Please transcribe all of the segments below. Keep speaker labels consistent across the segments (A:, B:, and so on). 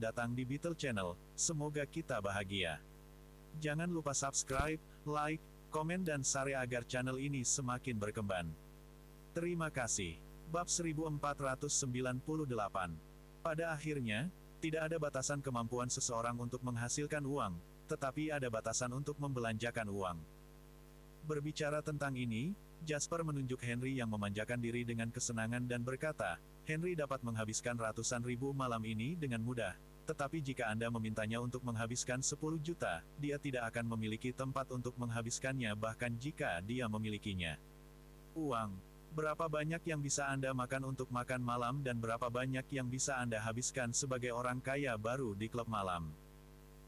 A: datang di Beetle Channel, semoga kita bahagia. Jangan lupa subscribe, like, komen dan share agar channel ini semakin berkembang. Terima kasih. Bab 1498. Pada akhirnya, tidak ada batasan kemampuan seseorang untuk menghasilkan uang, tetapi ada batasan untuk membelanjakan uang. Berbicara tentang ini, Jasper menunjuk Henry yang memanjakan diri dengan kesenangan dan berkata, Henry dapat menghabiskan ratusan ribu malam ini dengan mudah, tetapi jika Anda memintanya untuk menghabiskan 10 juta, dia tidak akan memiliki tempat untuk menghabiskannya bahkan jika dia memilikinya. Uang. Berapa banyak yang bisa Anda makan untuk makan malam dan berapa banyak yang bisa Anda habiskan sebagai orang kaya baru di klub malam?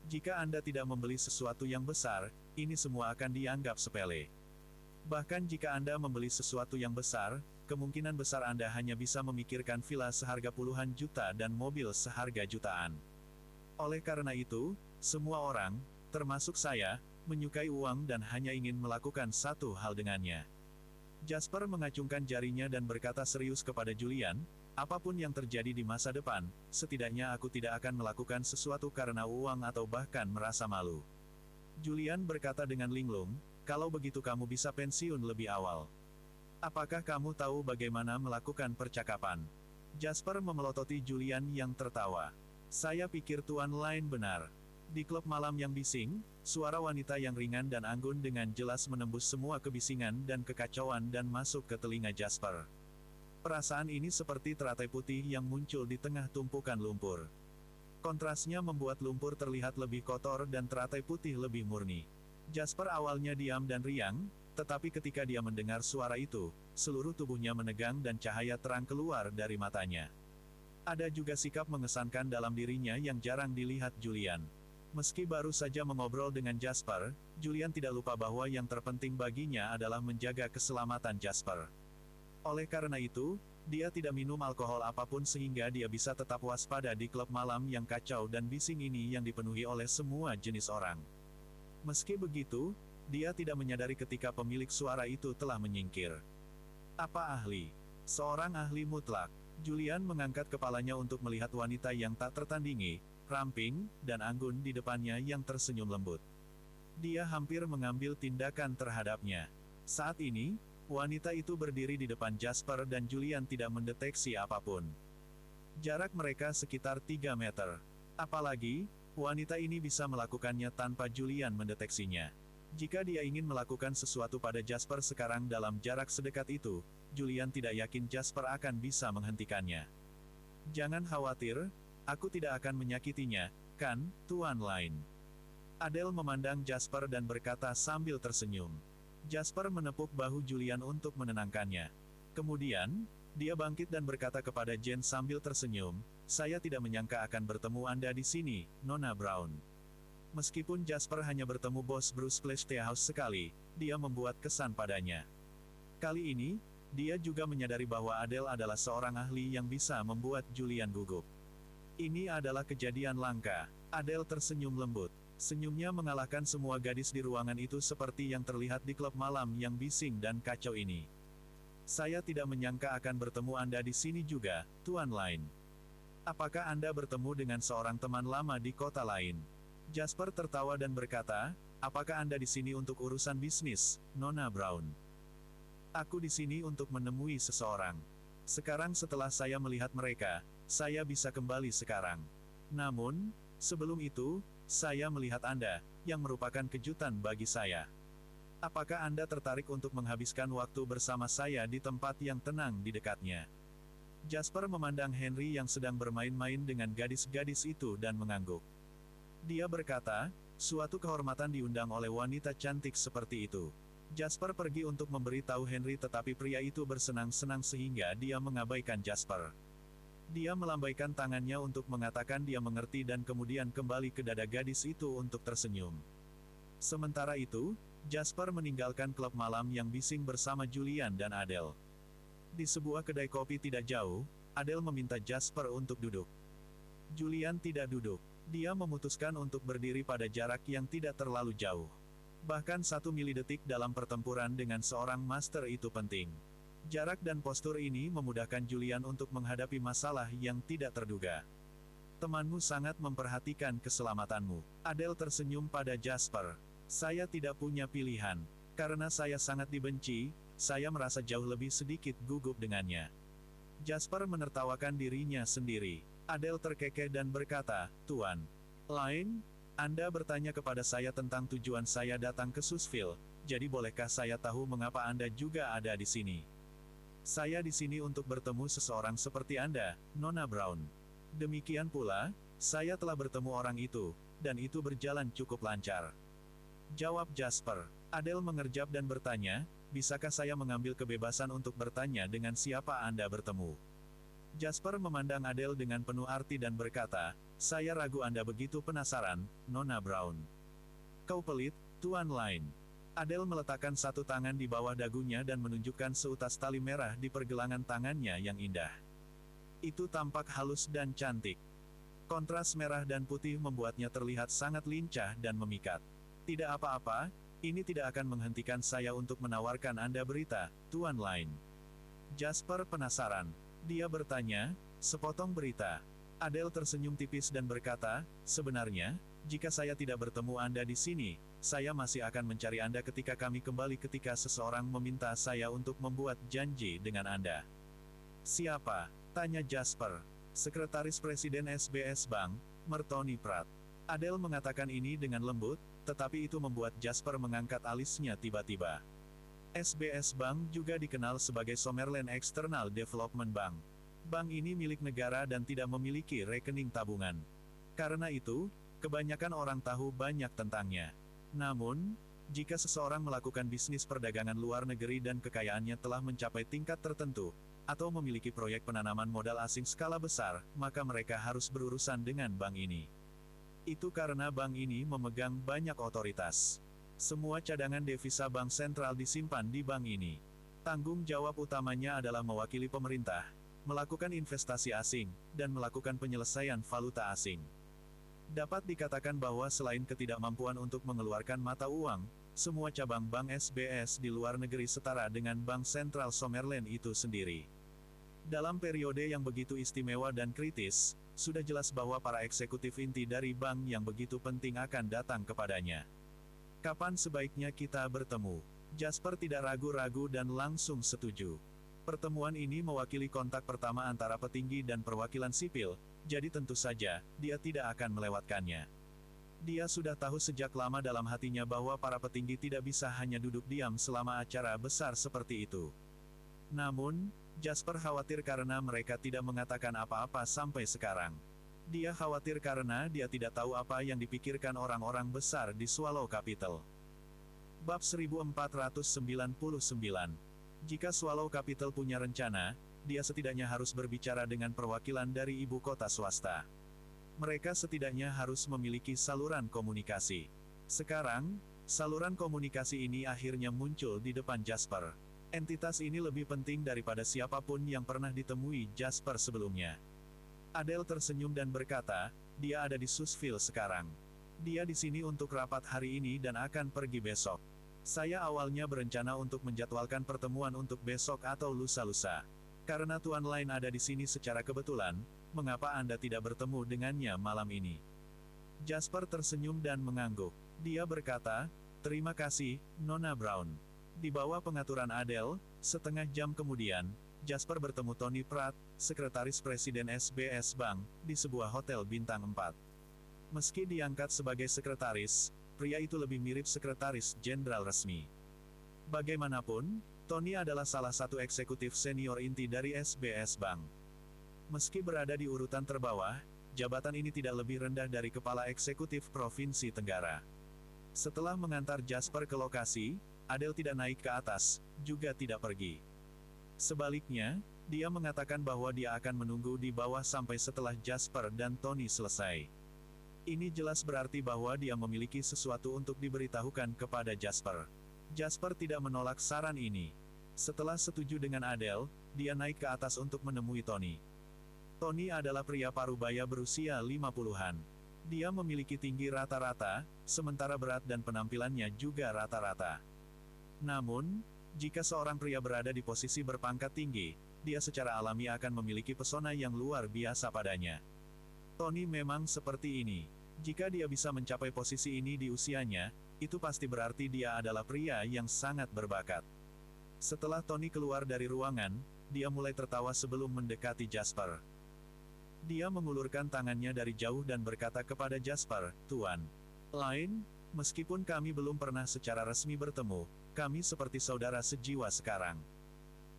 A: Jika Anda tidak membeli sesuatu yang besar, ini semua akan dianggap sepele. Bahkan jika Anda membeli sesuatu yang besar, kemungkinan besar Anda hanya bisa memikirkan villa seharga puluhan juta dan mobil seharga jutaan. Oleh karena itu, semua orang, termasuk saya, menyukai uang dan hanya ingin melakukan satu hal dengannya. Jasper mengacungkan jarinya dan berkata serius kepada Julian, apapun yang terjadi di masa depan, setidaknya aku tidak akan melakukan sesuatu karena uang atau bahkan merasa malu. Julian berkata dengan linglung, kalau begitu kamu bisa pensiun lebih awal. Apakah kamu tahu bagaimana melakukan percakapan? Jasper memelototi Julian yang tertawa. Saya pikir Tuan Lane benar. Di klub malam yang bising, suara wanita yang ringan dan anggun dengan jelas menembus semua kebisingan dan kekacauan dan masuk ke telinga Jasper. Perasaan ini seperti teratai putih yang muncul di tengah tumpukan lumpur. Kontrasnya membuat lumpur terlihat lebih kotor dan teratai putih lebih murni. Jasper awalnya diam dan riang, tetapi ketika dia mendengar suara itu, seluruh tubuhnya menegang dan cahaya terang keluar dari matanya. Ada juga sikap mengesankan dalam dirinya yang jarang dilihat Julian. Meski baru saja mengobrol dengan Jasper, Julian tidak lupa bahwa yang terpenting baginya adalah menjaga keselamatan Jasper. Oleh karena itu, dia tidak minum alkohol apapun sehingga dia bisa tetap waspada di klub malam yang kacau dan bising ini yang dipenuhi oleh semua jenis orang. Meski begitu, dia tidak menyadari ketika pemilik suara itu telah menyingkir. Apa ahli? Seorang ahli mutlak. Julian mengangkat kepalanya untuk melihat wanita yang tak tertandingi, ramping, dan anggun di depannya yang tersenyum lembut. Dia hampir mengambil tindakan terhadapnya. Saat ini, wanita itu berdiri di depan Jasper dan Julian tidak mendeteksi apapun. Jarak mereka sekitar 3 meter. Apalagi, wanita ini bisa melakukannya tanpa Julian mendeteksinya. Jika dia ingin melakukan sesuatu pada Jasper sekarang dalam jarak sedekat itu, Julian tidak yakin Jasper akan bisa menghentikannya. Jangan khawatir, aku tidak akan menyakitinya, kan, Tuan Lane? Adele memandang Jasper dan berkata sambil tersenyum. Jasper menepuk bahu Julian untuk menenangkannya. Kemudian, dia bangkit dan berkata kepada Jane sambil tersenyum, saya tidak menyangka akan bertemu Anda di sini, Nona Brown. Meskipun Jasper hanya bertemu bos Bruce Cleastehouse sekali, dia membuat kesan padanya. Kali ini, dia juga menyadari bahwa Adele adalah seorang ahli yang bisa membuat Julian gugup. Ini adalah kejadian langka. Adele tersenyum lembut. Senyumnya mengalahkan semua gadis di ruangan itu seperti yang terlihat di klub malam yang bising dan kacau ini. Saya tidak menyangka akan bertemu Anda di sini juga, Tuan Lane. Apakah Anda bertemu dengan seorang teman lama di kota lain? Jasper tertawa dan berkata, apakah Anda di sini untuk urusan bisnis, Nona Brown? Aku di sini untuk menemui seseorang. Sekarang setelah saya melihat mereka, saya bisa kembali sekarang. Namun, sebelum itu, saya melihat Anda, yang merupakan kejutan bagi saya. Apakah Anda tertarik untuk menghabiskan waktu bersama saya di tempat yang tenang di dekatnya? Jasper memandang Henry yang sedang bermain-main dengan gadis-gadis itu dan mengangguk. Dia berkata, suatu kehormatan diundang oleh wanita cantik seperti itu. Jasper pergi untuk memberitahu Henry tetapi pria itu bersenang-senang sehingga dia mengabaikan Jasper. Dia melambaikan tangannya untuk mengatakan dia mengerti dan kemudian kembali ke dada gadis itu untuk tersenyum. Sementara itu, Jasper meninggalkan klub malam yang bising bersama Julian dan Adele. Di sebuah kedai kopi tidak jauh, Adele meminta Jasper untuk duduk. Julian tidak duduk. Dia memutuskan untuk berdiri pada jarak yang tidak terlalu jauh. Bahkan 1 milidetik dalam pertempuran dengan seorang master itu penting. Jarak dan postur ini memudahkan Julian untuk menghadapi masalah yang tidak terduga. Temanmu sangat memperhatikan keselamatanmu. Adele tersenyum pada Jasper. Saya tidak punya pilihan. Karena saya sangat dibenci, saya merasa jauh lebih sedikit gugup dengannya. Jasper menertawakan dirinya sendiri. Adele terkekeh dan berkata, Tuan Lane, Anda bertanya kepada saya tentang tujuan saya datang ke Susville, jadi bolehkah saya tahu mengapa Anda juga ada di sini? Saya di sini untuk bertemu seseorang seperti Anda, Nona Brown. Demikian pula, saya telah bertemu orang itu, dan itu berjalan cukup lancar. Jawab Jasper. Adele mengerjap dan bertanya, bisakah saya mengambil kebebasan untuk bertanya dengan siapa Anda bertemu? Jasper memandang Adele dengan penuh arti dan berkata, saya ragu Anda begitu penasaran, Nona Brown. Kau pelit, Tuan Lane. Adele meletakkan satu tangan di bawah dagunya dan menunjukkan seutas tali merah di pergelangan tangannya yang indah. Itu tampak halus dan cantik. Kontras merah dan putih membuatnya terlihat sangat lincah dan memikat. Tidak apa-apa, ini tidak akan menghentikan saya untuk menawarkan Anda berita, Tuan Lane. Jasper penasaran. Dia bertanya, sepotong berita. Adele tersenyum tipis dan berkata, sebenarnya, jika saya tidak bertemu Anda di sini, saya masih akan mencari Anda ketika kami kembali ketika seseorang meminta saya untuk membuat janji dengan Anda. Siapa? Tanya Jasper. Sekretaris Presiden SBS Bank, Mertoni Pratt. Adele mengatakan ini dengan lembut, tetapi itu membuat Jasper mengangkat alisnya tiba-tiba. SBS Bank juga dikenal sebagai Summerland External Development Bank. Bank ini milik negara dan tidak memiliki rekening tabungan. Karena itu, kebanyakan orang tahu banyak tentangnya. Namun, jika seseorang melakukan bisnis perdagangan luar negeri dan kekayaannya telah mencapai tingkat tertentu, atau memiliki proyek penanaman modal asing skala besar, maka mereka harus berurusan dengan bank ini. Itu karena bank ini memegang banyak otoritas. Semua cadangan devisa bank sentral disimpan di bank ini. Tanggung jawab utamanya adalah mewakili pemerintah, melakukan investasi asing, dan melakukan penyelesaian valuta asing. Dapat dikatakan bahwa selain ketidakmampuan untuk mengeluarkan mata uang, semua cabang bank SBS di luar negeri setara dengan Bank Sentral Summerland itu sendiri. Dalam periode yang begitu istimewa dan kritis, sudah jelas bahwa para eksekutif inti dari bank yang begitu penting akan datang kepadanya. Kapan sebaiknya kita bertemu? Jasper tidak ragu-ragu dan langsung setuju. Pertemuan ini mewakili kontak pertama antara petinggi dan perwakilan sipil, jadi tentu saja, dia tidak akan melewatkannya. Dia sudah tahu sejak lama dalam hatinya bahwa para petinggi tidak bisa hanya duduk diam selama acara besar seperti itu. Namun, Jasper khawatir karena mereka tidak mengatakan apa-apa sampai sekarang. Dia khawatir karena dia tidak tahu apa yang dipikirkan orang-orang besar di Swallow Capital. Bab 1499. Jika Swallow Capital punya rencana, dia setidaknya harus berbicara dengan perwakilan dari ibu kota swasta. Mereka setidaknya harus memiliki saluran komunikasi. Sekarang, saluran komunikasi ini akhirnya muncul di depan Jasper. Entitas ini lebih penting daripada siapapun yang pernah ditemui Jasper sebelumnya. Adele tersenyum dan berkata, dia ada di Susville sekarang. Dia di sini untuk rapat hari ini dan akan pergi besok. Saya awalnya berencana untuk menjadwalkan pertemuan untuk besok atau lusa-lusa. Karena Tuan Lane ada di sini secara kebetulan, mengapa Anda tidak bertemu dengannya malam ini? Jasper tersenyum dan mengangguk. Dia berkata, terima kasih, Nona Brown. Di bawah pengaturan Adele, setengah jam kemudian, Jasper bertemu Tony Pratt, sekretaris Presiden SBS Bank, di sebuah hotel bintang 4. Meski diangkat sebagai sekretaris, pria itu lebih mirip sekretaris jenderal resmi. Bagaimanapun, Tony adalah salah satu eksekutif senior inti dari SBS Bank. Meski berada di urutan terbawah, jabatan ini tidak lebih rendah dari kepala eksekutif Provinsi Tenggara. Setelah mengantar Jasper ke lokasi, Adele tidak naik ke atas, juga tidak pergi. Sebaliknya, dia mengatakan bahwa dia akan menunggu di bawah sampai setelah Jasper dan Tony selesai. Ini jelas berarti bahwa dia memiliki sesuatu untuk diberitahukan kepada Jasper. Jasper tidak menolak saran ini. Setelah setuju dengan Adele, dia naik ke atas untuk menemui Tony. Tony adalah pria parubaya berusia 50-an. Dia memiliki tinggi rata-rata, sementara berat dan penampilannya juga rata-rata. Namun, jika seorang pria berada di posisi berpangkat tinggi, dia secara alami akan memiliki pesona yang luar biasa padanya. Tony memang seperti ini. Jika dia bisa mencapai posisi ini di usianya, itu pasti berarti dia adalah pria yang sangat berbakat. Setelah Tony keluar dari ruangan, dia mulai tertawa sebelum mendekati Jasper. Dia mengulurkan tangannya dari jauh dan berkata kepada Jasper, "Tuan Lane, meskipun kami belum pernah secara resmi bertemu, kami seperti saudara sejiwa sekarang."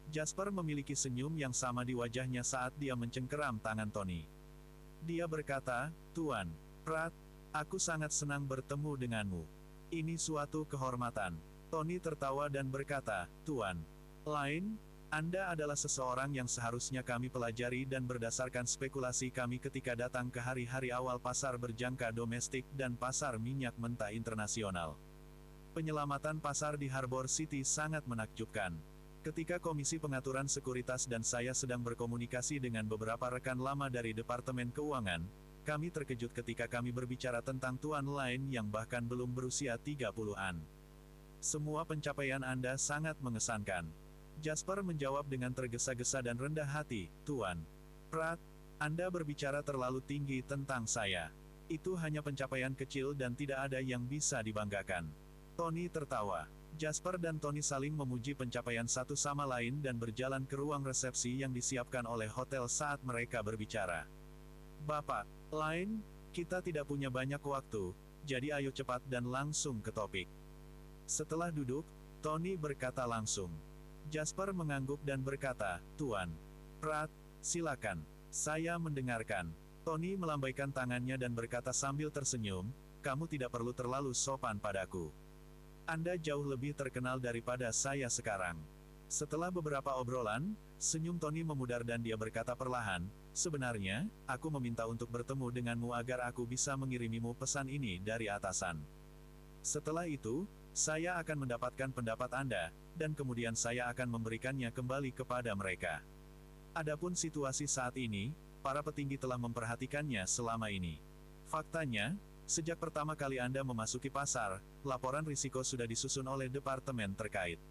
A: Jasper memiliki senyum yang sama di wajahnya saat dia mencengkeram tangan Tony. Dia berkata, "Tuan Pratt, aku sangat senang bertemu denganmu. Ini suatu kehormatan." Tony tertawa dan berkata, "Tuan Lane, Anda adalah seseorang yang seharusnya kami pelajari dan berdasarkan spekulasi kami ketika datang ke hari-hari awal pasar berjangka domestik dan pasar minyak mentah internasional. Penyelamatan pasar di Harbor City sangat menakjubkan. Ketika Komisi Pengaturan Sekuritas dan saya sedang berkomunikasi dengan beberapa rekan lama dari Departemen Keuangan, kami terkejut ketika kami berbicara tentang Tuan Lane yang bahkan belum berusia 30-an. Semua pencapaian Anda sangat mengesankan." Jasper menjawab dengan tergesa-gesa dan rendah hati, "Tuan Pratt, Anda berbicara terlalu tinggi tentang saya. Itu hanya pencapaian kecil dan tidak ada yang bisa dibanggakan." Tony tertawa. Jasper dan Tony saling memuji pencapaian satu sama lain dan berjalan ke ruang resepsi yang disiapkan oleh hotel saat mereka berbicara. "Bapak Lane, kita tidak punya banyak waktu, jadi ayo cepat dan langsung ke topik." Setelah duduk, Tony berkata langsung. Jasper mengangguk dan berkata, "Tuan Pratt, silakan. Saya mendengarkan." Tony melambaikan tangannya dan berkata sambil tersenyum, "Kamu tidak perlu terlalu sopan padaku. Anda jauh lebih terkenal daripada saya sekarang." Setelah beberapa obrolan, senyum Tony memudar dan dia berkata perlahan, "Sebenarnya, aku meminta untuk bertemu denganmu agar aku bisa mengirimimu pesan ini dari atasan. Setelah itu, saya akan mendapatkan pendapat Anda, dan kemudian saya akan memberikannya kembali kepada mereka. Adapun situasi saat ini, para petinggi telah memperhatikannya selama ini. Faktanya, sejak pertama kali Anda memasuki pasar, laporan risiko sudah disusun oleh departemen terkait.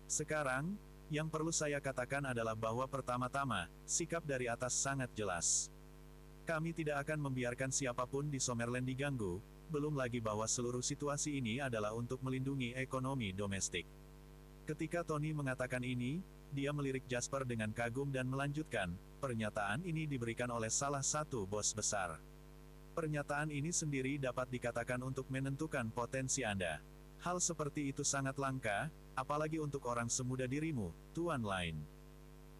A: Sekarang, yang perlu saya katakan adalah bahwa pertama-tama, sikap dari atas sangat jelas. Kami tidak akan membiarkan siapapun di Summerland diganggu, belum lagi bahwa seluruh situasi ini adalah untuk melindungi ekonomi domestik." Ketika Tony mengatakan ini, dia melirik Jasper dengan kagum dan melanjutkan, "Pernyataan ini diberikan oleh salah satu bos besar. Pernyataan ini sendiri dapat dikatakan untuk menentukan potensi Anda. Hal seperti itu sangat langka, apalagi untuk orang semuda dirimu, Tuan Lane.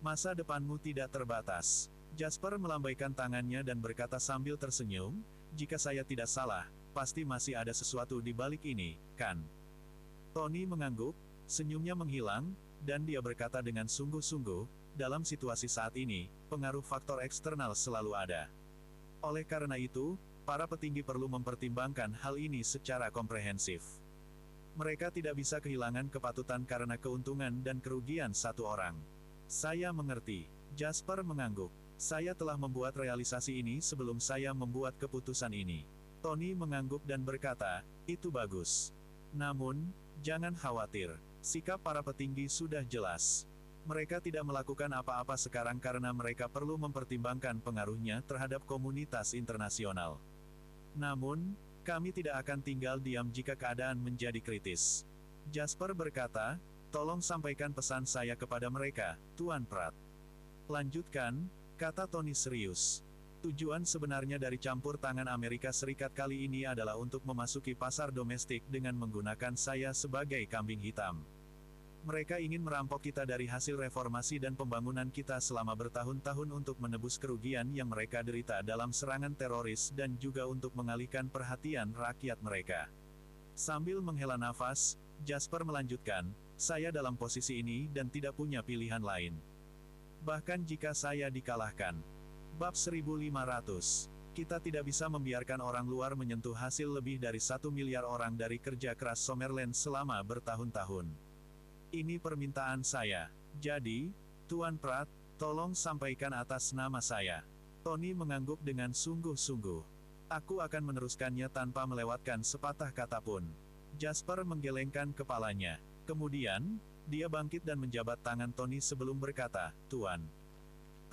A: Masa depanmu tidak terbatas." Jasper melambaikan tangannya dan berkata sambil tersenyum, "Jika saya tidak salah, pasti masih ada sesuatu di balik ini, kan?" Tony mengangguk, senyumnya menghilang, dan dia berkata dengan sungguh-sungguh, "Dalam situasi saat ini, pengaruh faktor eksternal selalu ada. Oleh karena itu, para petinggi perlu mempertimbangkan hal ini secara komprehensif. Mereka tidak bisa kehilangan kepatutan karena keuntungan dan kerugian satu orang." "Saya mengerti." Jasper mengangguk. "Saya telah membuat realisasi ini sebelum saya membuat keputusan ini." Tony mengangguk dan berkata, "Itu bagus. Namun, jangan khawatir. Sikap para petinggi sudah jelas. Mereka tidak melakukan apa-apa sekarang karena mereka perlu mempertimbangkan pengaruhnya terhadap komunitas internasional. Namun, kami tidak akan tinggal diam jika keadaan menjadi kritis." Jasper berkata, "Tolong sampaikan pesan saya kepada mereka, Tuan Pratt." "Lanjutkan," kata Tony serius. "Tujuan sebenarnya dari campur tangan Amerika Serikat kali ini adalah untuk memasuki pasar domestik dengan menggunakan saya sebagai kambing hitam. Mereka ingin merampok kita dari hasil reformasi dan pembangunan kita selama bertahun-tahun untuk menebus kerugian yang mereka derita dalam serangan teroris dan juga untuk mengalihkan perhatian rakyat mereka." Sambil menghela nafas, Jasper melanjutkan, "Saya dalam posisi ini dan tidak punya pilihan lain. Bahkan jika saya dikalahkan." Bab 1500. Kita tidak bisa membiarkan orang luar menyentuh hasil lebih dari 1 miliar orang dari kerja keras Summerland selama bertahun-tahun. Ini permintaan saya. Jadi, Tuan Pratt, tolong sampaikan atas nama saya." Tony mengangguk dengan sungguh-sungguh. "Aku akan meneruskannya tanpa melewatkan sepatah kata pun." Jasper menggelengkan kepalanya. Kemudian, dia bangkit dan menjabat tangan Tony sebelum berkata, "Tuan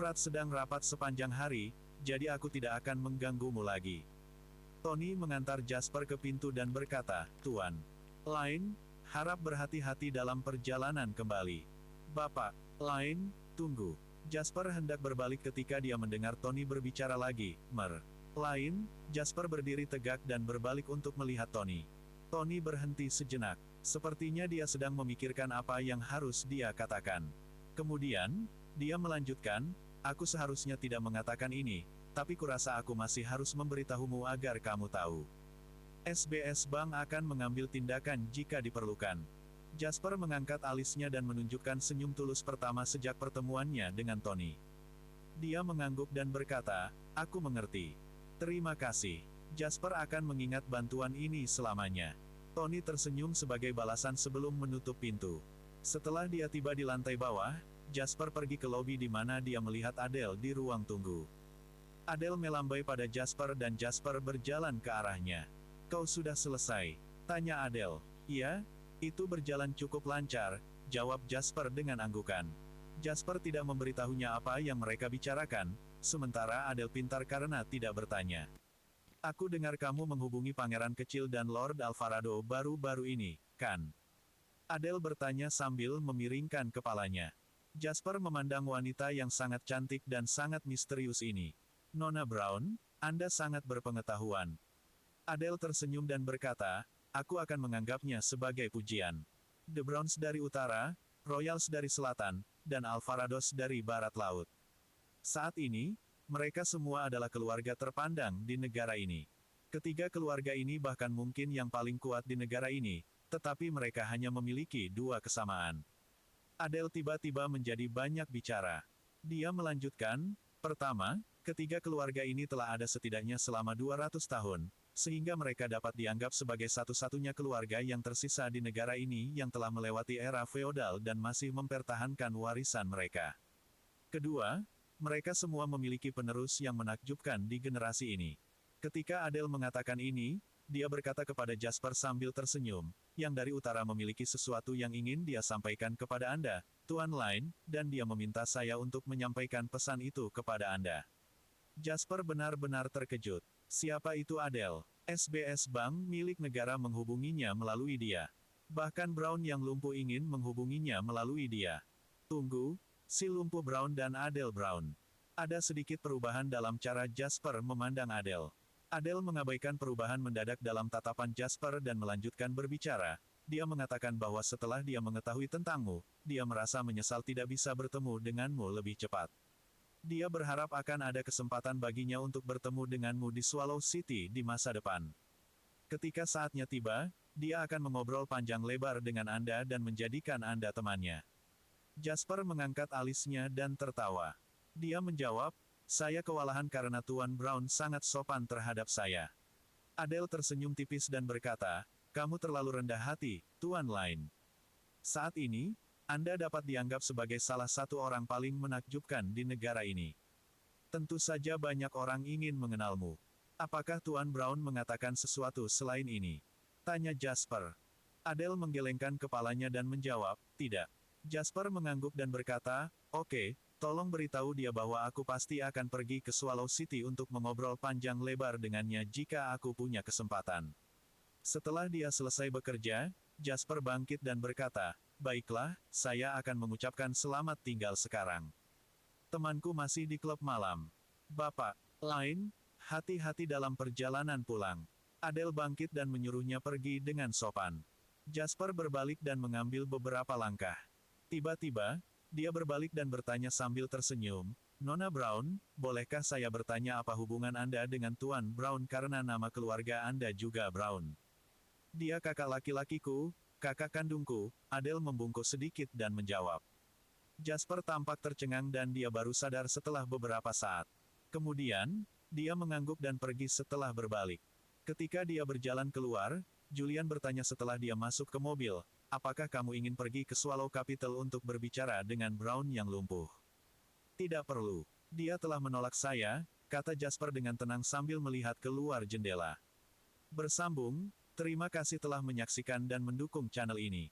A: Pratt sedang rapat sepanjang hari, jadi aku tidak akan mengganggumu lagi. Tony mengantar Jasper ke pintu dan berkata, Tuan Lane, harap berhati-hati dalam perjalanan kembali. Bapak Lane, tunggu. Jasper hendak berbalik ketika dia mendengar Tony berbicara lagi. Lane, Jasper berdiri tegak dan berbalik untuk melihat Tony. Tony berhenti sejenak. Sepertinya dia sedang memikirkan apa yang harus dia katakan. Kemudian, dia melanjutkan, aku seharusnya tidak mengatakan ini, tapi kurasa aku masih harus memberitahumu agar kamu tahu. SBS Bank akan mengambil tindakan jika diperlukan. Jasper mengangkat alisnya dan menunjukkan senyum tulus pertama sejak pertemuannya dengan Tony. Dia mengangguk dan berkata, aku mengerti. Terima kasih. Jasper akan mengingat bantuan ini selamanya. Tony tersenyum sebagai balasan sebelum menutup pintu. Setelah dia tiba di lantai bawah, Jasper pergi ke lobi di mana dia melihat Adele di ruang tunggu. Adele melambai pada Jasper dan Jasper berjalan ke arahnya. Kau sudah selesai? Tanya Adele. Iya, itu berjalan cukup lancar, jawab Jasper dengan anggukan. Jasper tidak memberitahunya apa yang mereka bicarakan, sementara Adele pintar karena tidak bertanya. Aku dengar kamu menghubungi pangeran kecil dan Lord Alvarado baru-baru ini, kan? Adele bertanya sambil memiringkan kepalanya. Jasper memandang wanita yang sangat cantik dan sangat misterius ini. Nona Brown, Anda sangat berpengetahuan. Adele tersenyum dan berkata, aku akan menganggapnya sebagai pujian. The Browns dari utara, Royals dari selatan, dan Alvarados dari barat laut. Saat ini, mereka semua adalah keluarga terpandang di negara ini. Ketiga keluarga ini bahkan mungkin yang paling kuat di negara ini, tetapi mereka hanya memiliki dua kesamaan. Adele tiba-tiba menjadi banyak bicara. Dia melanjutkan, pertama, ketiga keluarga ini telah ada setidaknya selama 200 tahun, sehingga mereka dapat dianggap sebagai satu-satunya keluarga yang tersisa di negara ini yang telah melewati era feodal dan masih mempertahankan warisan mereka. Kedua, mereka semua memiliki penerus yang menakjubkan di generasi ini. Ketika Adele mengatakan ini, dia berkata kepada Jasper sambil tersenyum, yang dari utara memiliki sesuatu yang ingin dia sampaikan kepada Anda, Tuan Lane, dan dia meminta saya untuk menyampaikan pesan itu kepada Anda. Jasper benar-benar terkejut. Siapa itu Adele? SBS Bank milik negara menghubunginya melalui dia. Bahkan Brown yang lumpuh ingin menghubunginya melalui dia. Tunggu, si lumpuh Brown dan Adele Brown. Ada sedikit perubahan dalam cara Jasper memandang Adele. Adele mengabaikan perubahan mendadak dalam tatapan Jasper dan melanjutkan berbicara. Dia mengatakan bahwa setelah dia mengetahui tentangmu, dia merasa menyesal tidak bisa bertemu denganmu lebih cepat. Dia berharap akan ada kesempatan baginya untuk bertemu denganmu di Swallow City di masa depan. Ketika saatnya tiba, dia akan mengobrol panjang lebar dengan Anda dan menjadikan Anda temannya. Jasper mengangkat alisnya dan tertawa. Dia menjawab, saya kewalahan karena Tuan Brown sangat sopan terhadap saya. Adele tersenyum tipis dan berkata, kamu terlalu rendah hati, Tuan Lane. Saat ini, Anda dapat dianggap sebagai salah satu orang paling menakjubkan di negara ini. Tentu saja banyak orang ingin mengenalmu. Apakah Tuan Brown mengatakan sesuatu selain ini? Tanya Jasper. Adele menggelengkan kepalanya dan menjawab, tidak. Jasper mengangguk dan berkata, oke, tolong beritahu dia bahwa aku pasti akan pergi ke Swallow City untuk mengobrol panjang lebar dengannya jika aku punya kesempatan. Setelah dia selesai bekerja, Jasper bangkit dan berkata, baiklah, saya akan mengucapkan selamat tinggal sekarang. Temanku masih di klub malam. Bapak Lane, hati-hati dalam perjalanan pulang. Adele bangkit dan menyuruhnya pergi dengan sopan. Jasper berbalik dan mengambil beberapa langkah. Tiba-tiba, dia berbalik dan bertanya sambil tersenyum, Nona Brown, bolehkah saya bertanya apa hubungan Anda dengan Tuan Brown karena nama keluarga Anda juga Brown? Dia kakak laki-lakiku, kakak kandungku, Adele membungkuk sedikit dan menjawab. Jasper tampak tercengang dan dia baru sadar setelah beberapa saat. Kemudian, dia mengangguk dan pergi setelah berbalik. Ketika dia berjalan keluar, Julian bertanya setelah dia masuk ke mobil, apakah kamu ingin pergi ke Swallow Capital untuk berbicara dengan Brown yang lumpuh? Tidak perlu. Dia telah menolak saya, kata Jasper dengan tenang sambil melihat keluar jendela. Bersambung, terima kasih telah menyaksikan dan mendukung channel ini.